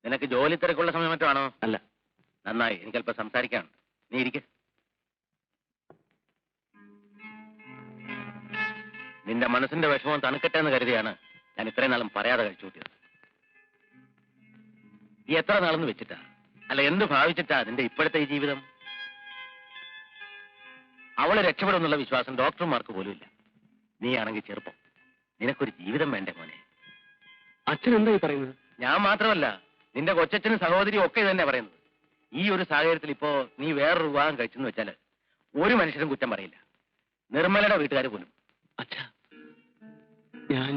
നിനക്ക് ജോലി തിരക്കുള്ള സമയം മറ്റോ ആണോ? അല്ല. നന്നായി, എനിക്കല്പം സംസാരിക്കാനുണ്ട്. നീ ഇരിക്ക. നിന്റെ മനസ്സിന്റെ വിഷമം തണുക്കട്ടെ എന്ന് കരുതിയാണ് ഞാൻ ഇത്രയും നാളും പറയാതെ കഴിച്ചു കൂട്ടിയത്. ഈ എത്ര നാളെന്ന് വെച്ചിട്ടാ, അല്ല എന്ത് ഭാവിച്ചിട്ടാ നിന്റെ ഇപ്പോഴത്തെ ഈ ജീവിതം? അവളെ രക്ഷപ്പെടുമെന്നുള്ള വിശ്വാസം ഡോക്ടർമാർക്ക് പോലും ഇല്ല. നീ ആണെങ്കിൽ ചെറുപ്പം, നിനക്കൊരു ജീവിതം വേണ്ടേ മോനെ? അച്ഛൻ എന്തായി പറയുന്നത്? ഞാൻ മാത്രമല്ല, നിന്റെ കൊച്ചച്ഛനും സഹോദരിയും ഒക്കെ ഇത് തന്നെ പറയുന്നത്. ഈ ഒരു സാഹചര്യത്തിൽ ഇപ്പോ നീ വേറൊരു വിവാഹം കഴിച്ചെന്ന് വെച്ചാൽ ഒരു മനുഷ്യരും കുറ്റം പറയില്ല, നിർമ്മലയുടെ വീട്ടുകാർ പോലും. അച്ഛാ, ഞാൻ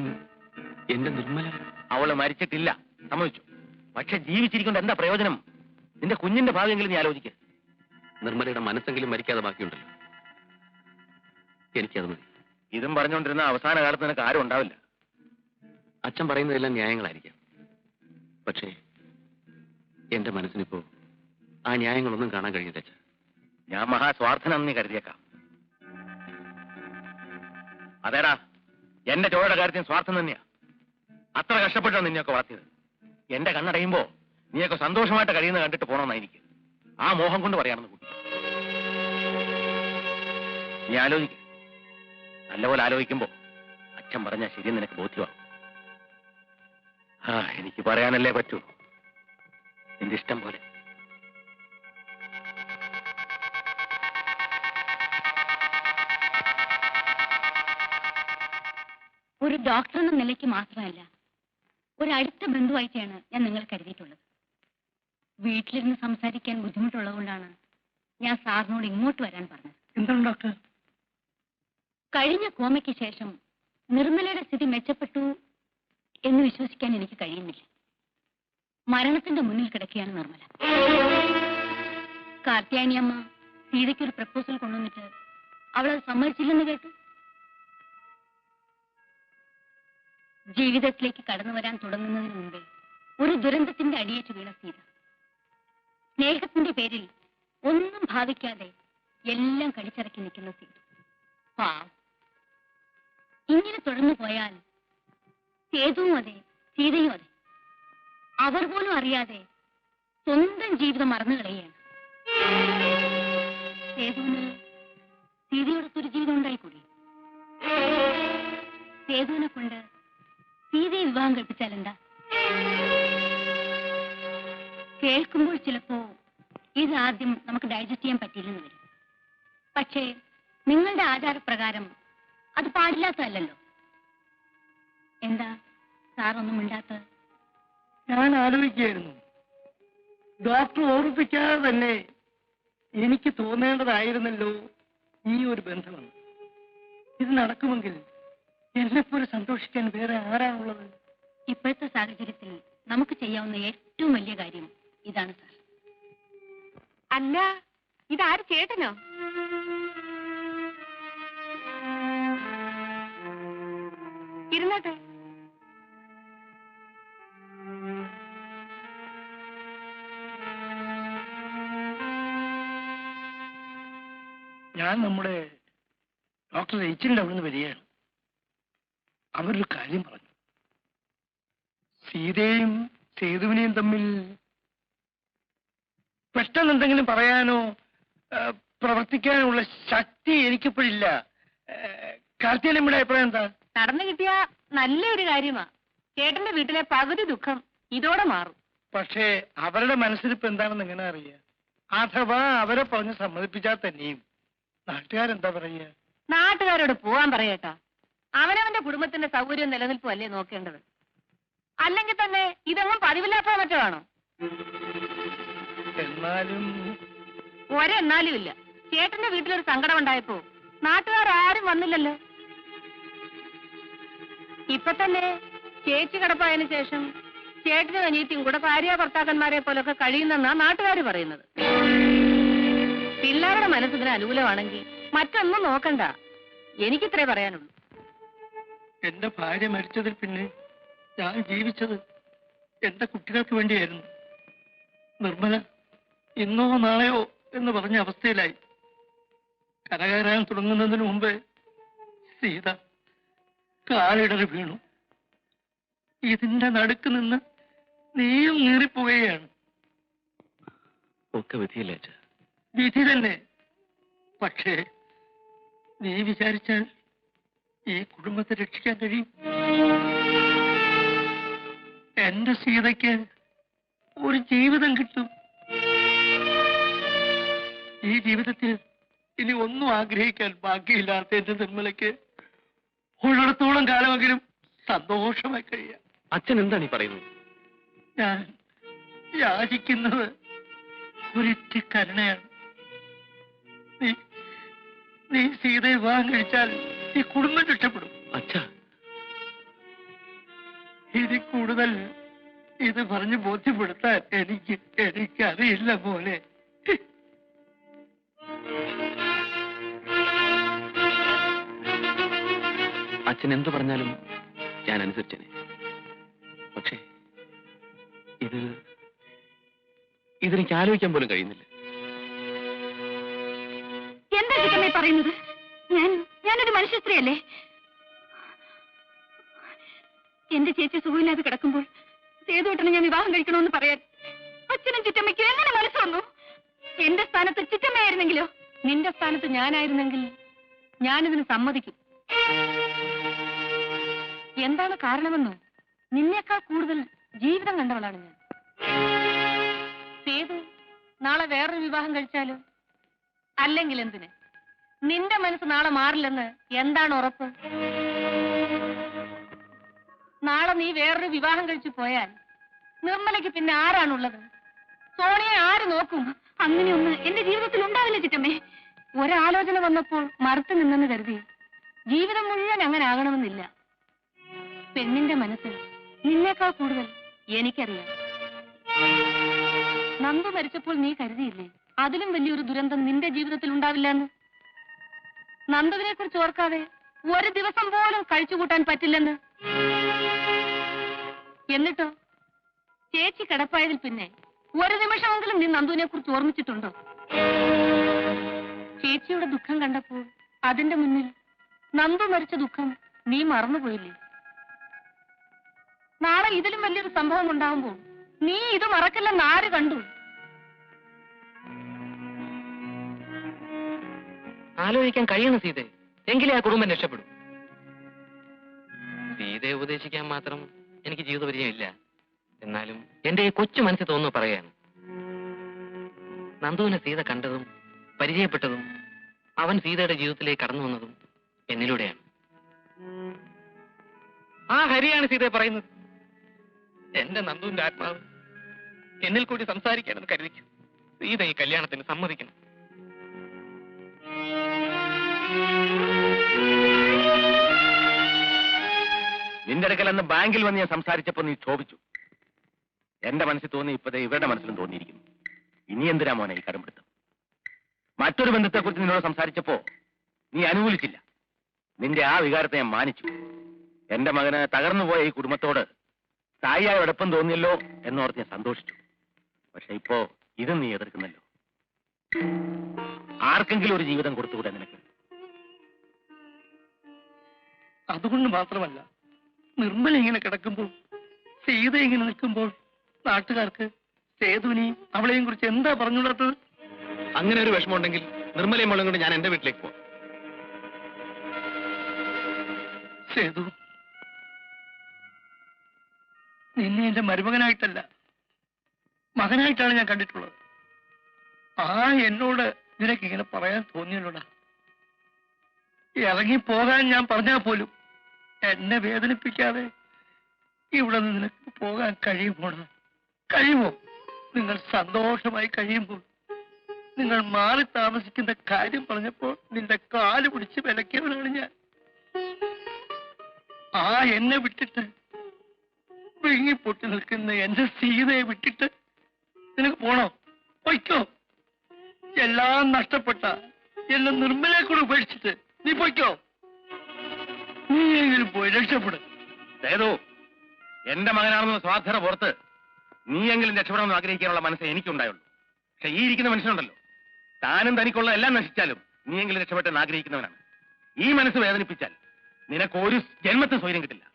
എന്റെ നിർമ്മല, അവള് മരിച്ചിട്ടില്ല, സമ്മതിച്ചു. പക്ഷെ ജീവിച്ചിരിക്കൊണ്ട് എന്താ പ്രയോജനം? നിന്റെ കുഞ്ഞിന്റെ ഭാവിയെങ്കിലും നീ ആലോചിക്കുക. നിർമ്മലയുടെ മനസ്സെങ്കിലും മരിക്കാതെ ബാക്കിയുണ്ടല്ലോ, എനിക്കത് മതി. ഇതും പറഞ്ഞുകൊണ്ടിരുന്ന അവസാന കാലത്ത് നിനക്ക് ആരും ഉണ്ടാവില്ല. അച്ഛൻ പറയുന്നതെല്ലാം ന്യായങ്ങളായിരിക്കാം, പക്ഷേ എന്റെ മനസ്സിനിപ്പോ ആ ന്യായങ്ങളൊന്നും കാണാൻ കഴിയില്ല അച്ഛാ. ഞാൻ മഹാസ്വാർത്ഥനാണെന്ന് നീ കരുതിയേക്കാം. അതേടാ, എന്റെ ചോയുടെ കാര്യത്തിന് സ്വാർത്ഥം തന്നെയാ. അത്ര കഷ്ടപ്പെട്ടാണ് നിന്നെയൊക്കെ വളർത്തിയത്. എന്റെ കണ്ണടയുമ്പോ നീയൊക്കെ സന്തോഷമായിട്ട് കഴിയുന്നത് കണ്ടിട്ട് പോകണമെന്നാ എനിക്ക്. ആ മോഹം കൊണ്ട് പറയാണെന്ന് കൂട്ടി. നീ ആലോചിക്ക, നല്ലപോലെ ആലോചിക്കുമ്പോ അച്ഛൻ പറഞ്ഞാൽ ശരി നിനക്ക് ബോധ്യമാകും. എനിക്ക് പറയാനല്ലേ പറ്റൂ. നിന്റെ ഇഷ്ടം പോലെ. ഒരു ഡോക്ടർ എന്ന നിലയ്ക്ക് മാത്രമല്ല, ഒരു അടുത്ത ബന്ധുവായിട്ടാണ് ഞാൻ നിങ്ങൾ കരുതിയിട്ടുള്ളത്. വീട്ടിലിരുന്ന് സംസാരിക്കാൻ ബുദ്ധിമുട്ടുള്ളതുകൊണ്ടാണ് ഞാൻ സാറിനോട് ഇങ്ങോട്ട് വരാൻ പറഞ്ഞത്. എന്താണ് ഡോക്ടർ? കഴിഞ്ഞ കോമയ്ക്ക് ശേഷം നിർമ്മലയുടെ സ്ഥിതി മെച്ചപ്പെട്ടു എന്ന് വിശ്വസിക്കാൻ എനിക്ക് കഴിയുന്നില്ല. മരണത്തിന്റെ മുന്നിൽ കിടക്കുകയാണ് നിർമ്മല. കാർത്യായനിയമ്മ സീതയ്ക്കൊരു പ്രപ്പോസൽ കൊണ്ടുവന്നിട്ട് അവളത് സമ്മതിച്ചില്ലെന്ന് കേട്ടു. ജീവിതത്തിലേക്ക് കടന്നു വരാൻ തുടങ്ങുന്നതിന് മുമ്പേ ഒരു ദുരന്തത്തിന്റെ അടിയേറ്റ് വീണ സീത. സ്നേഹത്തിന്റെ പേരിൽ ഒന്നും ഭാവിക്കാതെ എല്ലാം കടിച്ചിറക്കി നിൽക്കുന്ന സീത. പാവം. ഇങ്ങനെ തുടർന്നു പോയാൽ സേതുവും അതെ, സീതയും അതെ. അവർ പോലും അറിയാതെ സ്വന്തം ജീവിതം മറന്നു കളയുകയാണ്. സേതുവിന് സീതയോടൊത്തൊരു ജീവിതം ഉണ്ടായിക്കൂടി. സേതുവിനെ കൊണ്ട് സീതയെ വിവാഹം കഴിപ്പിച്ചാൽ എന്താ? കേൾക്കുമ്പോൾ ചിലപ്പോ ഇത് ആദ്യം നമുക്ക് ഡൈജസ്റ്റ് ചെയ്യാൻ പറ്റില്ലെന്ന് വരും. പക്ഷേ നിങ്ങളുടെ ആചാരപ്രകാരം അത് പാടില്ലാത്തതല്ലോ. എന്താ സാറൊന്നും മിണ്ടാത്തത്? ഞാൻ ആലോചിക്കുകയായിരുന്നു. ഡോക്ടർ ഓർമ്മിപ്പിക്കാതെ തന്നെ എനിക്ക് തോന്നേണ്ടതായിരുന്നല്ലോ ഈ ഒരു ബന്ധമെന്ന്. ഇത് നടക്കുമെങ്കിൽ എന്നെപ്പോലെ സന്തോഷിക്കാൻ വേറെ ആരാണുള്ളത്? ഇപ്പോഴത്തെ സാഹചര്യത്തിൽ നമുക്ക് ചെയ്യാവുന്ന ഏറ്റവും വലിയ കാര്യം ഇതാണ് സാർ. അല്ല, ഇതാര് ചേട്ടനോ? ഇരുന്നട്ടെ. ഞാൻ നമ്മുടെ ഡോക്ടർ റേച്ചിലിന്റെ അവിടുന്ന് വരികയാണ്. അവരൊരു കാര്യം പറഞ്ഞു. സീതയും സേതുവിനെയും തമ്മിൽ പെട്ടെന്ന് എന്തെങ്കിലും പറയാനോ പ്രവർത്തിക്കാനുള്ള ശക്തി എനിക്കിപ്പോഴില്ല. കാർത്തികയുടെ അഭിപ്രായം എന്താ? നടന്നു കിട്ടിയ നല്ലൊരു കാര്യമാ. ചേട്ടന്റെ വീട്ടിലെ പകുതി ദുഃഖം ഇതോടെ മാറും. പക്ഷേ അവരുടെ മനസ്സിലിപ്പോ എന്താണെന്ന് എങ്ങനെ അറിയാം? അഥവാ അവരെ പറഞ്ഞ് സമ്മതിപ്പിച്ചാൽ തന്നെയും നാട്ടുകാരെന്താ പറയുക? നാട്ടുകാരോട് പോവാൻ പറയട്ടാ. അവനവന്റെ കുടുംബത്തിന്റെ സൗകര്യം നിലനിൽപ്പും അല്ലേ നോക്കേണ്ടത്. അല്ലെങ്കിൽ തന്നെ ഇതൊന്നും പതിവില്ലാത്ത മറ്റോ ആണോ? എന്നാലും ഒരെന്നാലും ഇല്ല. ചേട്ടന്റെ വീട്ടിലൊരു സങ്കടം ഉണ്ടായപ്പോ നാട്ടുകാരും വന്നില്ലല്ലോ. ഇപ്പൊ തന്നെ ചേച്ചി കിടപ്പായതിനു ശേഷം ചേട്ടനും അനിയത്തിയും കൂടെ ഭാര്യ ഭർത്താക്കന്മാരെ പോലൊക്കെ കഴിയുന്നെന്നാ നാട്ടുകാർ പറയുന്നത്. പിള്ളേരുടെ മനസ്സിന് അനുകൂലമാണെങ്കിൽ മറ്റൊന്നും നോക്കണ്ട. എനിക്കിത്രേ പറയാനുള്ളൂ. എന്റെ ഭാര്യ മരിച്ചതിൽ പിന്നെ ഞാൻ ജീവിച്ചത് എന്റെ കുട്ടികൾക്ക് വേണ്ടിയായിരുന്നു. നിർമ്മല ഇന്നോ നാളെയോ എന്ന് പറഞ്ഞ അവസ്ഥയിലായി. കരകയറാൻ തുടങ്ങുന്നതിന് മുമ്പേ സീത കാലിടറി വീണു. ഇതിന്റെ നടുക്ക് നിന്ന് നീയും നീറിപ്പോവുകയാണ്. ഒക്കെ വിധിയില്ല അച്ഛ. വിധി തന്നെ. പക്ഷേ നീ വിചാരിച്ചാൽ ഈ കുടുംബത്തെ രക്ഷിക്കാൻ കഴിയും. എന്റെ സീതയ്ക്ക് ഒരു ജീവിതം കിട്ടും. ഈ ജീവിതത്തിൽ ഇനി ഒന്നും ആഗ്രഹിക്കാൻ ബാക്കിയില്ലാത്ത എന്റെ നിർമ്മലയ്ക്ക് ഉള്ളിടത്തോളം കാലമെങ്കിലും സന്തോഷമായി കഴിയാം. അച്ഛൻ എന്താണ് ഈ പറയുന്നത്? ഞാൻ യാചിക്കുന്നത് ഒരിറ്റി കരുണയാണ്. നീ സീതയെ വിവാഹം കഴിച്ചാൽ ഈ കുടുംബം രക്ഷപ്പെടും. അച്ഛാ, ഇനി കൂടുതൽ ഇത് പറഞ്ഞ് ബോധ്യപ്പെടുത്താൻ എനിക്കറിയില്ല പോലെ. അച്ഛൻ എന്ത് പറഞ്ഞാലും ഞാൻ അനുസരിച്ചേനെ. പക്ഷേ ഇതെനിക്ക് ആലോചിക്കാൻ പോലും കഴിയുന്നില്ല. എന്താ ചിറ്റമ്മേ പറയുന്നത്? ഞാനൊരു മനുഷ്യ സ്ത്രീയല്ലേ? എന്റെ ചേച്ചി സുഖമില്ലാതെ കിടക്കുമ്പോൾ സേതുവേട്ടനെ ഞാൻ വിവാഹം കഴിക്കണമെന്ന് പറയാൻ അച്ഛനും ചിറ്റമ്മയ്ക്കും എങ്ങനെ മനസ്സ് വന്നു? എന്റെ സ്ഥാനത്ത് ചിറ്റമ്മയായിരുന്നെങ്കിലോ? നിന്റെ സ്ഥാനത്ത് ഞാനായിരുന്നെങ്കിൽ ഞാനിതിന് സമ്മതിക്കും. എന്താണ് കാരണമെന്നോ? നിന്നേക്കാൾ കൂടുതൽ ജീവിതം കണ്ടവളാണ് ഞാൻ. സേതു നാളെ വേറൊരു വിവാഹം കഴിച്ചാലോ? അല്ലെങ്കിൽ എന്തിന്? നിന്റെ മനസ്സ് നാളെ മാറില്ലെന്ന് എന്താണ് ഉറപ്പ്? നാളെ നീ വേറൊരു വിവാഹം കഴിച്ചു പോയാൽ നിർമ്മലയ്ക്ക് പിന്നെ ആരാണുള്ളത്? സോണിയെ ആര് നോക്കും? അങ്ങനെയൊന്ന് എന്റെ ജീവിതത്തിൽ ഉണ്ടാവില്ല ചിറ്റമ്മേ. ഒരാലോചന വന്നപ്പോൾ മറുത്തു നിന്നെന്ന് കരുതി ജീവിതം മുഴുവൻ അങ്ങനെ ആകണമെന്നില്ല. പെണ്ണിന്റെ മനസ്സ് നിന്നേക്കാൾ കൂടുതൽ എനിക്കറിയാം. നന്ദു മരിച്ചപ്പോൾ നീ കരുതിയില്ലേ അതിലും വലിയൊരു ദുരന്തം നിന്റെ ജീവിതത്തിൽ ഉണ്ടാവില്ലെന്ന്? നന്ദുവിനെ കുറിച്ച് ഓർക്കാതെ ഒരു ദിവസം പോലും കഴിച്ചുകൂട്ടാൻ പറ്റില്ലെന്ന്. എന്നിട്ടോ ചേച്ചി കിടപ്പായതിൽ പിന്നെ ഒരു നിമിഷമെങ്കിലും നീ നന്ദുവിനെ കുറിച്ച് ഓർമ്മിച്ചിട്ടുണ്ടോ? ചേച്ചിയുടെ ദുഃഖം കണ്ടപ്പോൾ അതിന്റെ മുന്നിൽ നന്ദു മരിച്ച ദുഃഖം നീ മറന്നുപോയില്ലേ? നാളെ ഇതിലും വലിയൊരു സംഭവം ഉണ്ടാകുമ്പോൾ നീ ഇത് മറക്കില്ലെന്ന് ആര് കണ്ടു? ആലോചിക്കാൻ കഴിയണം സീതയെ, എങ്കിലേ ആ കുടുംബം രക്ഷപ്പെടും. സീതയെ ഉപദേശിക്കാൻ മാത്രം എനിക്ക് ജീവിതപരിചയം ഇല്ല. എന്നാലും എന്റെ ഈ കൊച്ചു മനസ്സിൽ തോന്നുന്നു പറയാണ്. നന്ദുവിനെ സീത കണ്ടതും പരിചയപ്പെട്ടതും അവൻ സീതയുടെ ജീവിതത്തിലേക്ക് കടന്നു വന്നതും എന്നിലൂടെയാണ്. ആ ഹരിയാണ് സീതയെ പറയുന്നത്. എന്റെ നന്ദുവിന്റെ ആത്മാവ് എന്നിൽ കൂടി സംസാരിക്കാനെന്ന് കരുതിക്കും. സീത ഈ കല്യാണത്തിന് സമ്മതിക്കണം. നിന്റെ അടുക്കൽ അന്ന് ബാങ്കിൽ വന്ന് ഞാൻ സംസാരിച്ചപ്പോ നീ ക്ഷോഭിച്ചു. എന്റെ മനസ്സിൽ തോന്നി ഇപ്പതേ ഇവരുടെ മനസ്സിലും തോന്നിയിരിക്കുന്നു. ഇനി എന്തിനാ മോനെ ഈ കടമ്പിടുത്തം? മറ്റൊരു ബന്ധത്തെക്കുറിച്ച് നിന്നോട് സംസാരിച്ചപ്പോ നീ അനുകൂലിച്ചില്ല. നിന്റെ ആ വികാരത്തെ ഞാൻ മാനിച്ചു. എന്റെ മകന് തകർന്നുപോയ ഈ കുടുംബത്തോട് തായിയായ എളുപ്പം തോന്നിയല്ലോ എന്നോർത്ത് ഞാൻ സന്തോഷിച്ചു. പക്ഷെ ഇപ്പോ ഇതും നീ എതിർക്കുന്നല്ലോ. ആർക്കെങ്കിലും ഒരു ജീവിതം കൊടുത്തുകൂടെ നിനക്ക്? അതുകൊണ്ട് മാത്രമല്ല, നിർമ്മല ഇങ്ങനെ കിടക്കുമ്പോൾ, സീത ഇങ്ങനെ നിൽക്കുമ്പോൾ നാട്ടുകാർക്ക് സേതുവിനെയും അവളെയും കുറിച്ച് എന്താ പറഞ്ഞുകൂടാത്തത്? അങ്ങനെ ഒരു വിഷമമുണ്ടെങ്കിൽ നിർമ്മലയും മോളും കൊണ്ട് ഞാൻ എന്റെ വീട്ടിലേക്ക് പോവാം. സേതു, നിന്നെ എന്റെ മരുമകനായിട്ടല്ല മകനായിട്ടാണ് ഞാൻ കണ്ടിട്ടുള്ളത്. എന്നോട് നിനക്ക് ഇങ്ങനെ പറയാൻ തോന്നിയല്ലോടാ. ഇറങ്ങിപ്പോകാൻ ഞാൻ പറഞ്ഞാൽ പോലും എന്നെ വേദനിപ്പിക്കാതെ ഇവിടെ നിന്ന് നിനക്ക് പോകാൻ കഴിയുമോടാ? കഴിയുമോ? നിങ്ങൾ സന്തോഷമായി കഴിയുമ്പോൾ നിങ്ങൾ മാറി താമസിക്കുന്ന കാര്യം പറഞ്ഞപ്പോൾ നിന്റെ കാല് പിടിച്ച് വിലക്കിയവനാണ് ഞാൻ. എന്നെ വിട്ടിട്ട് വിഴുങ്ങിപ്പൊട്ടി നിൽക്കുന്ന എന്റെ സീതയെ വിട്ടിട്ട് നിനക്ക് പോണോ? പൊയ്ക്കോ. എല്ലാം നഷ്ടപ്പെട്ട എന്നെ നിർമ്മലയെ കൂടെ ഉപേക്ഷിച്ചിട്ട് നീ പൊയ്ക്കോ. നീ എങ്കിലും പോയി രക്ഷപ്പെടും. സേതു, എന്റെ മകനാണെന്ന് സ്വാർത്ഥന പുറത്ത് നീയെങ്കിലും രക്ഷപ്പെടണമെന്ന് ആഗ്രഹിക്കാനുള്ള മനസ്സേ എനിക്കുണ്ടായുള്ളൂ. പക്ഷെ ഈ ഇരിക്കുന്ന മനുഷ്യനുണ്ടല്ലോ, താനും തനിക്കുള്ള എല്ലാം നശിച്ചാലും നീയെങ്കിലും രക്ഷപ്പെട്ടെന്ന് ആഗ്രഹിക്കുന്നവനാണ്. ഈ മനസ്സ് വേദനിപ്പിച്ചാൽ നിനക്ക് ഒരു ജന്മത്തെ സ്വൈര്യം കിട്ടില്ല.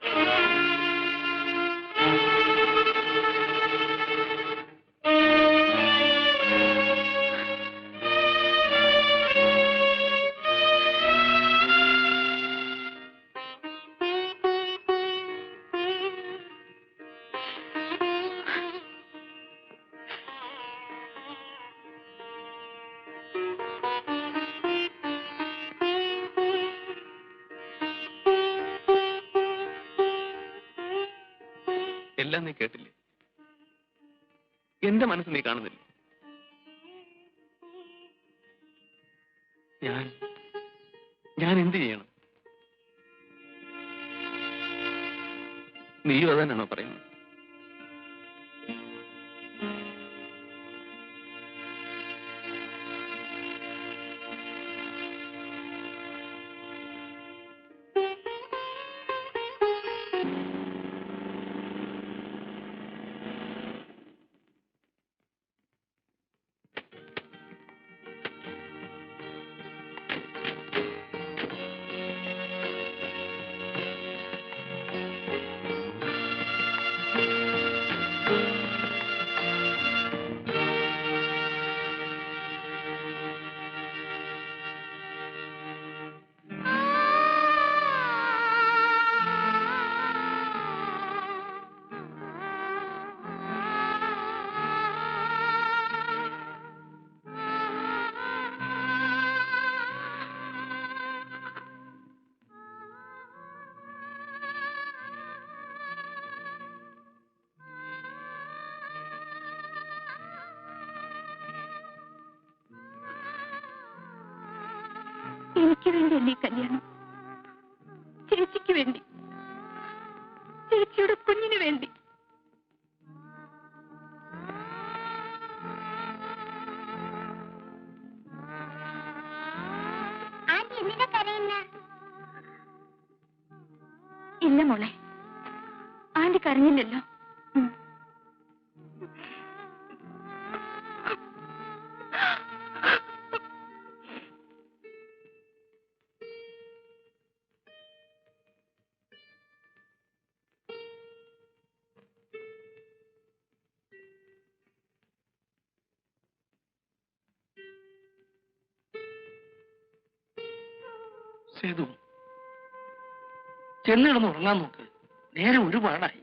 എല്ലാം നീ കേട്ടില്ലേ? എന്റെ മനസ്സ് നീ കാണുന്നില്ലേ? ഞാൻ എന്ത് ചെയ്യണം? നീയും അതന്നെയാണോ പറയുന്നത്? എനിക്ക് വേണ്ടിയല്ലേ ഈ കല്യാണം? ചേച്ചിക്ക് വേണ്ടി, ചേച്ചിയുടെ കുഞ്ഞിന് വേണ്ടി. ഇല്ല മോളെ, ആന്റി കരഞ്ഞില്ലല്ലോ. സേതു, ചെന്നിടന്ന് ഉറങ്ങാൻ നോക്ക്. നേരെ ഒരുപാടായി.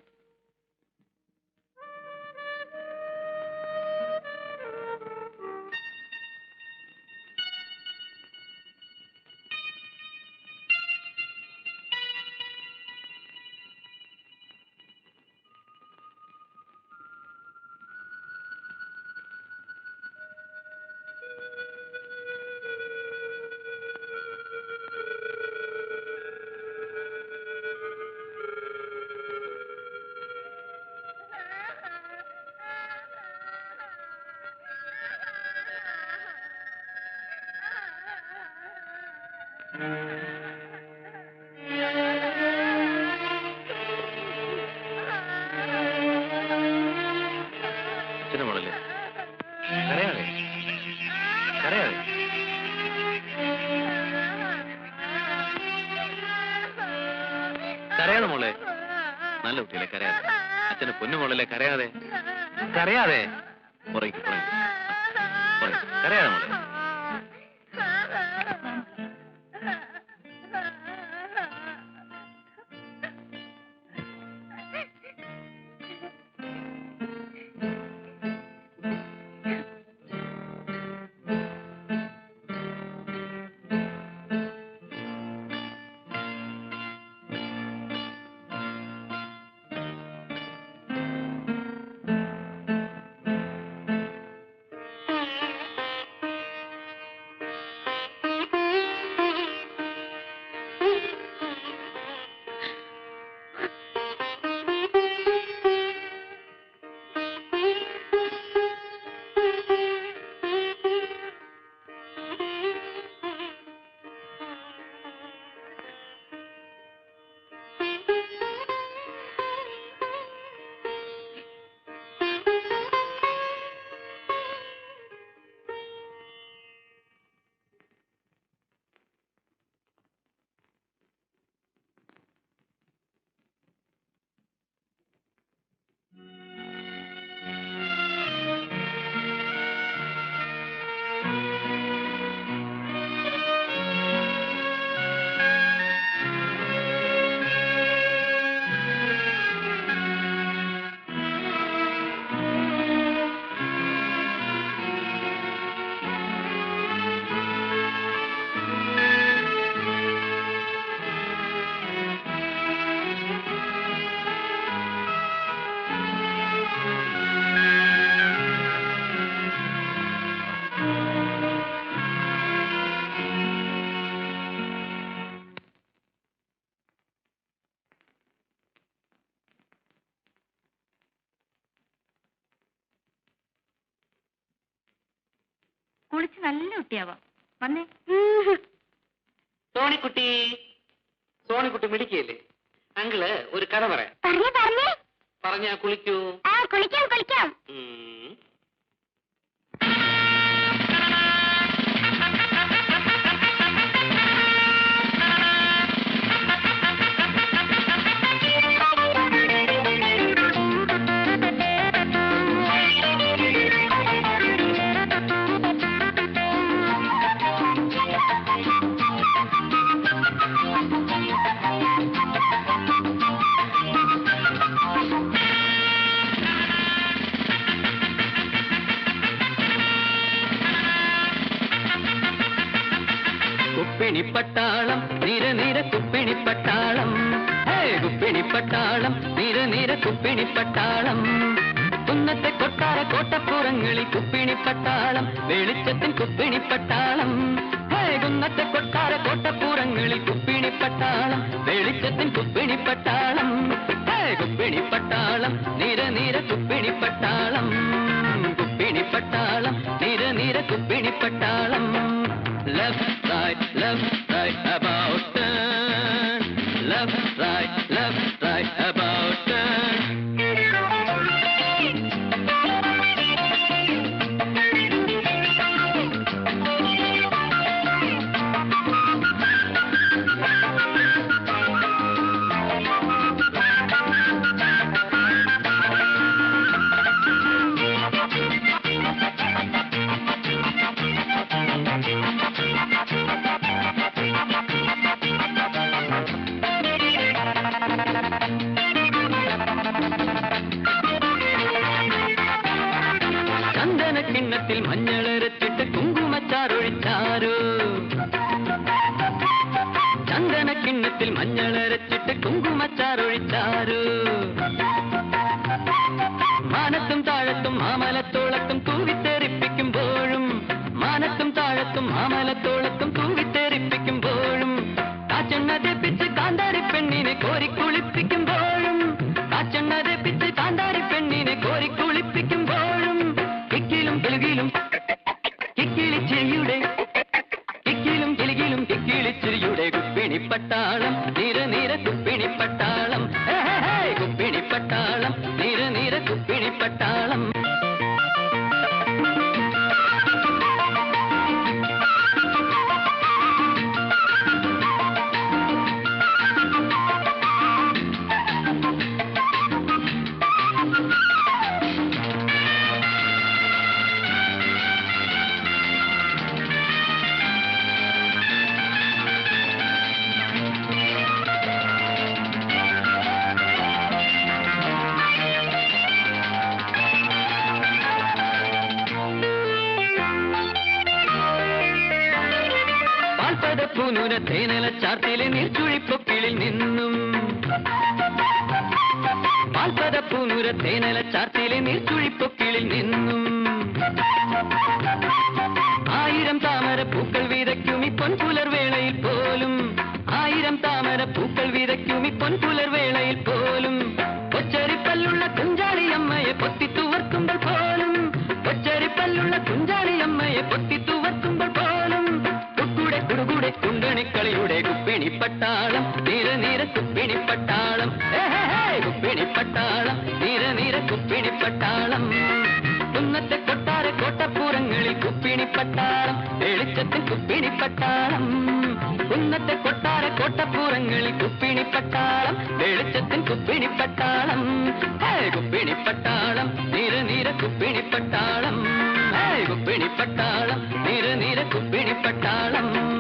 അച്ഛനെ മോളല്ലേ? കരയാതെ കരയാതെ. കരയാതെ മോളെ. നല്ല കുട്ടിയല്ലേ, കരയാതെ. അച്ഛനെ പൊന്നു മോളല്ലേ, കരയാതെ കരയാതെ. പുറകെ കരയാതെ മോളെ. കുളിച്ച് നല്ല കുട്ടിയാവാം. വന്നേ. സോണിക്കുട്ടി സോണിക്കുട്ടി മിടിക്കല്ലേ? അങ്കിള് ഒരു കഥ പറയാം. പറഞ്ഞാ കുളിക്കൂ. കുളിക്കാം. കുപ്പിണിപ്പട്ടാളം നിര നിര കുപ്പിണിപ്പട്ടാളം, കുപ്പിണിപ്പട്ടാളം നിര നിര കുപ്പിണിപ്പട്ടാളം. കുന്നത്തെ കൊട്ടാര കോട്ടപ്പുറങ്ങളിൽ കുപ്പിണിപ്പട്ടാളം, വെളിച്ചത്തിൻ കുപ്പിണിപ്പട്ടാളം. കുന്നത്തെ കൊട്ടാര കോട്ടപ്പുറങ്ങളിൽ കുപ്പിണിപ്പട്ടാളം, വെളിച്ചത്തിൻ കുപ്പിണിപ്പട്ടാളം. കുപ്പിണിപ്പട്ടാളം നിര നിര കുപ്പിണിപ്പട്ടാളം, കുപ്പിണിപ്പട്ടാളം നിര നിര കുപ്പിണിപ്പട്ടാളം. Left, right, about turn. Left, right, about turn. കിണ്ണത്തിൽ മഞ്ഞളരച്ചിട്ട് കുങ്കുമച്ചാറൊഴിച്ചാരോ, ചന്ദന കിണ്ണത്തിൽ മഞ്ഞളരച്ചിട്ട് കുങ്കുമച്ചാറൊഴിച്ചാരോ. മാനത്തും താഴത്തും മാമലത്തോളത്തും തൂവിത്തെറിപ്പിക്കുമ്പോഴും, മാനത്തും താഴത്തും മാമലത്തോളത്തും തൂവിത്തെറിപ്പിക്കുമ്പോഴും, കാച്ചെണ്ണ തെപ്പിച്ച് കാന്താരി പെണ്ണിനെ കോരിക്കുളിപ്പിക്കുമ്പോഴും, കാച്ചെണ്ണ തെപ്പിച്ച് കാന്താരി പെണ്ണിനെ കോരിക്കുളിപ്പിക്കുമ്പോഴും, കിക്കിലും കിലുകിലും കിക്കിളിച്ചിരിയുടെ, കിക്കിലും കിലുകിലും കിക്കിളിച്ചിരിയുടെ കുപ്പിണിപ്പട്ടാളം നിര നിര കുപ്പിണിപ്പട്ടാളം, കുപ്പിണിപ്പട്ടാളം നിര നിര കുപ്പിണിപ്പട്ടാളം. പൂനുര തേനല ചാർത്തിലെ നീർച്ചുഴിപ്പൊക്കിളിൽ നിന്നും, പാൽപ്പത പൂനുര തേനല ചാർത്തിലെ നീർച്ചുഴിപ്പൊക്കിളിൽ നിന്നും, ആയിരം താമര പൂക്കൾ വിതയ്ക്കും ഈ പൊൻപുലർവേളയിൽ പോലും, ആയിരം താമര പൂക്കൾ വിതയ്ക്കും ഈ പൊൻപുലർവേളയിൽ പോലും, കൊച്ചരിപ്പല്ലുള്ള കുഞ്ചാളിയമ്മയെ പൊത്തിത്തുവർക്കുമ്പോൾ പോലും, കൊച്ചരിപ്പല്ലുള്ള കുഞ്ചാളിയമ്മയെ പൊത്തിത്തുവർക്കുമ്പോൾ പോലും, കുടുകൂടെ കുണ്ടണിക്കളിയുടെ കുപ്പിണിപ്പട്ടാളം നിര നിര കുപ്പിണിപ്പട്ടാളം, കുപ്പിണിപ്പട്ടാളം നിര നിര കുപ്പിണിപ്പട്ടാളം. കുന്നത്തെ കൊട്ടാര കോട്ടപ്പുറങ്ങളിൽ കുപ്പിണിപ്പട്ടാളം, വെളിച്ചത്തിൽ കുപ്പിണിപ്പട്ടാളം. കുന്നത്തെ കൊട്ടാര കോട്ടപ്പുറങ്ങളിൽ കുപ്പിണിപ്പട്ടാളം, വെളിച്ചത്തിൽ കുപ്പിണിപ്പട്ടാളം. കുപ്പിണിപ്പട്ടാളം നിര നിര കുപ്പിണിപ്പട്ടാളം, കുപ്പിണിപ്പട്ടാളം നിര നിര കുപ്പിണിപ്പട്ടാളം.